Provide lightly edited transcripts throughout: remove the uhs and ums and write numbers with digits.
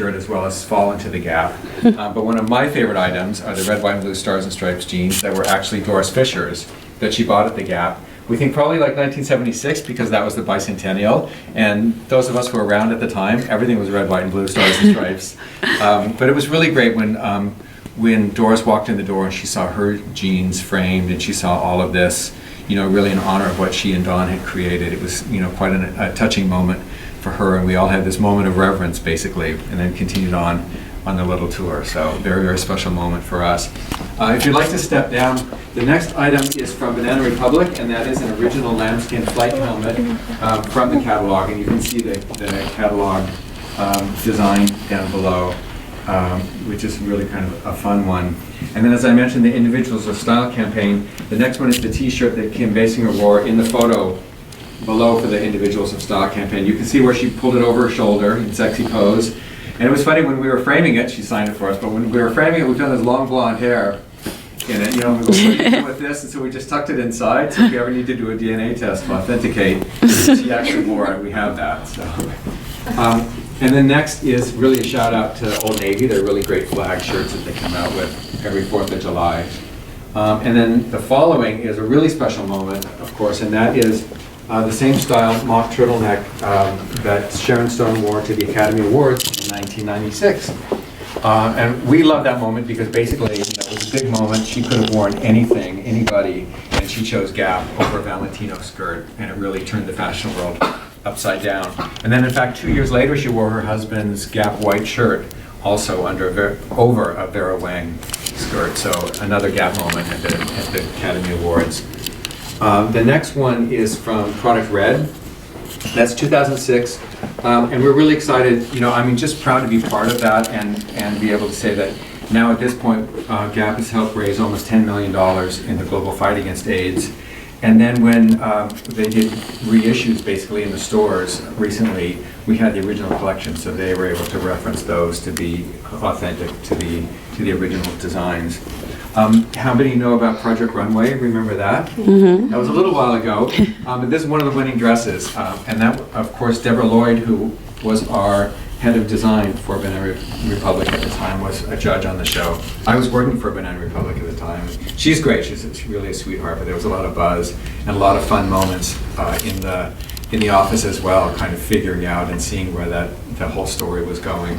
t-shirt as well as fall into the Gap. But one of my favorite items are the red, white, and blue stars and stripes jeans that were actually Doris Fisher's that she bought at the Gap. We think probably like 1976 because that was the bicentennial, and those of us who were around at the time, everything was red, white, and blue stars and stripes. But it was really great when Doris walked in the door and she saw her jeans framed and she saw all of this, you know, really in honor of what she and Dawn had created. It was, you know, quite a touching moment for her, and we all had this moment of reverence basically, and then continued on the little tour. So very, very special moment for us. If you'd like to step down, the next item is from Banana Republic, and that is an original lambskin flight helmet from the catalog, and you can see the catalog design down below, which is really kind of a fun one. And then, as I mentioned, the Individuals of Style campaign. The next one is the t-shirt that Kim Basinger wore in the photo below for the Individuals of Style campaign. You can see where she pulled it over her shoulder in sexy pose. And it was funny when we were framing it, she signed it for us, but when we were framing it, we found this long blonde hair in it. You know, we go, what do you do with this? And so we just tucked it inside, so if we ever need to do a DNA test to authenticate, she actually wore it, we have that. So. And then next is really a shout out to Old Navy. They're really great flag shirts that they come out with every 4th of July. And then the following is a really special moment, of course, and that is the same style mock turtleneck that Sharon Stone wore to the Academy Awards in 1996. And we love that moment because basically, you know, it was a big moment. She could have worn anything, anybody, and she chose Gap over a Valentino skirt, and it really turned the fashion world upside down. And then, in fact, 2 years later, she wore her husband's Gap white shirt, also over a Vera Wang skirt. So another Gap moment at the Academy Awards. The next one is from Product Red. That's 2006, and we're really excited. You know, I mean, just proud to be part of that and be able to say that now at this point, Gap has helped raise almost $10 million in the global fight against AIDS. And then when they did reissues basically in the stores recently, we had the original collection, so they were able to reference those to be authentic to the original designs. How many know about Project Runway? Remember that? Mm-hmm. That was a little while ago. But this is one of the winning dresses. And that, of course, Deborah Lloyd, who was our head of design for Banana Republic at the time, was a judge on the show. I was working for Banana Republic at the time. She's great. She's really a sweetheart, but there was a lot of buzz and a lot of fun moments in the office as well, kind of figuring out and seeing where the whole story was going.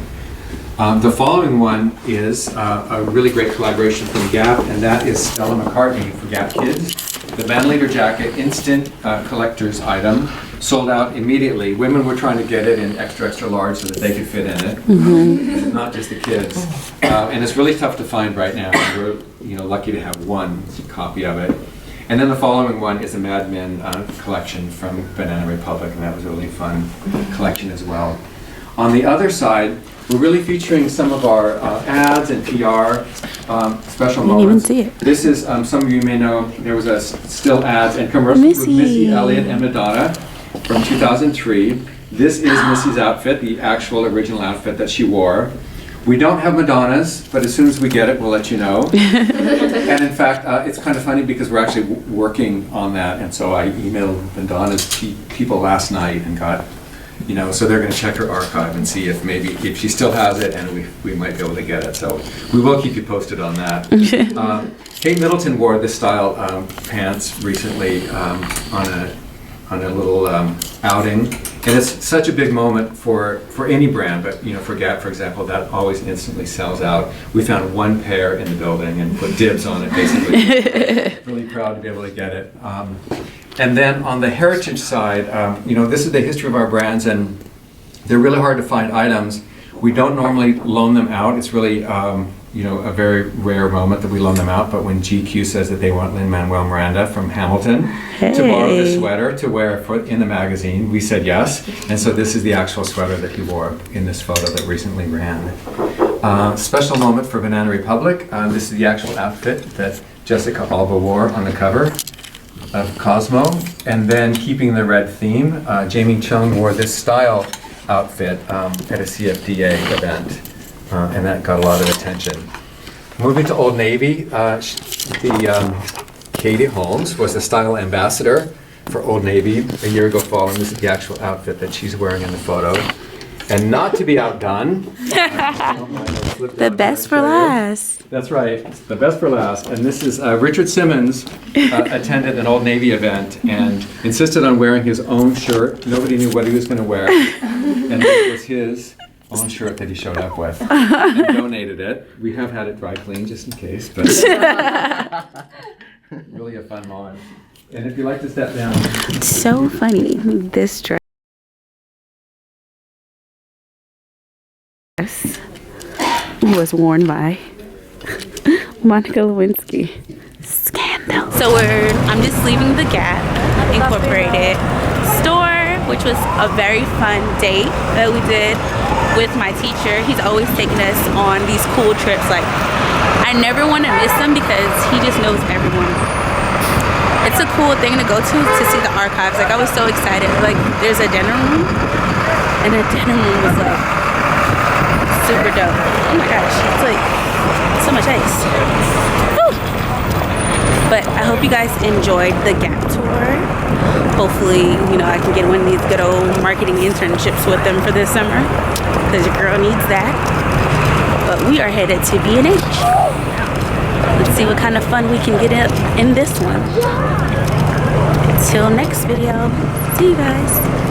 The following one is a really great collaboration from Gap, and that is Stella McCartney for Gap Kids. The bandleader jacket, instant collector's item, sold out immediately. Women were trying to get it in extra, extra large so that they could fit in it, mm-hmm. Not just the kids. And it's really tough to find right now. We're lucky to have one copy of it. And then the following one is a Mad Men collection from Banana Republic, and that was a really fun collection as well. On the other side, we're really featuring some of our ads and PR special moments. Didn't even see it. This is, some of you may know, there was a still ads and commercials with Missy Elliott and Madonna from 2003. This is Missy's outfit, the actual original outfit that she wore. We don't have Madonna's, but as soon as we get it, we'll let you know. And in fact, it's kind of funny because we're actually working on that, and so I emailed Madonna's people last night and got, so they're going to check her archive and see if she still has it, and we might be able to get it. So we will keep you posted on that. Kate Middleton wore this style pants recently on a little outing, and it's such a big moment for any brand, but for Gap, for example, that always instantly sells out. We found one pair in the building and put dibs on it, basically. Really proud to be able to get it. And then on the heritage side, this is the history of our brands, and they're really hard to find items. We don't normally loan them out. It's really, a very rare moment that we loan them out. But when GQ says that they want Lin-Manuel Miranda from Hamilton to borrow the sweater to wear in the magazine, we said yes. And so this is the actual sweater that he wore in this photo that recently ran. Special moment for Banana Republic. This is the actual outfit that Jessica Alba wore on the cover of Cosmo, and then keeping the red theme, Jamie Chung wore this style outfit at a CFDA event, and that got a lot of attention. Moving to Old Navy, Katie Holmes was the style ambassador for Old Navy a year ago fall, and this is the actual outfit that she's wearing in the photo. And not to be outdone. The best for last. That's right. It's the best for last. And this is Richard Simmons attended an Old Navy event and insisted on wearing his own shirt. Nobody knew what he was going to wear. And this was his own shirt that he showed up with and donated it. We have had it dry cleaned just in case, but really a fun moment. And if you'd like to step down. So funny. This dress was worn by Monica Lewinsky. Scandal. So I'm just leaving the Gap Incorporated store, which was a very fun date that we did with my teacher. He's always taking us on these cool trips. Like, I never want to miss him because he just knows everyone. It's a cool thing to go to see the archives. Like, I was so excited. Like, there's a dinner room, and the dinner room was like super dope. Oh my gosh, it's like so much ice. Woo! But I hope you guys enjoyed the Gap tour. Hopefully, you know, I can get one of these good old marketing internships with them for this summer, because your girl needs that. But we are headed to B&H. Let's see what kind of fun we can get in this one. Till next video. See you guys.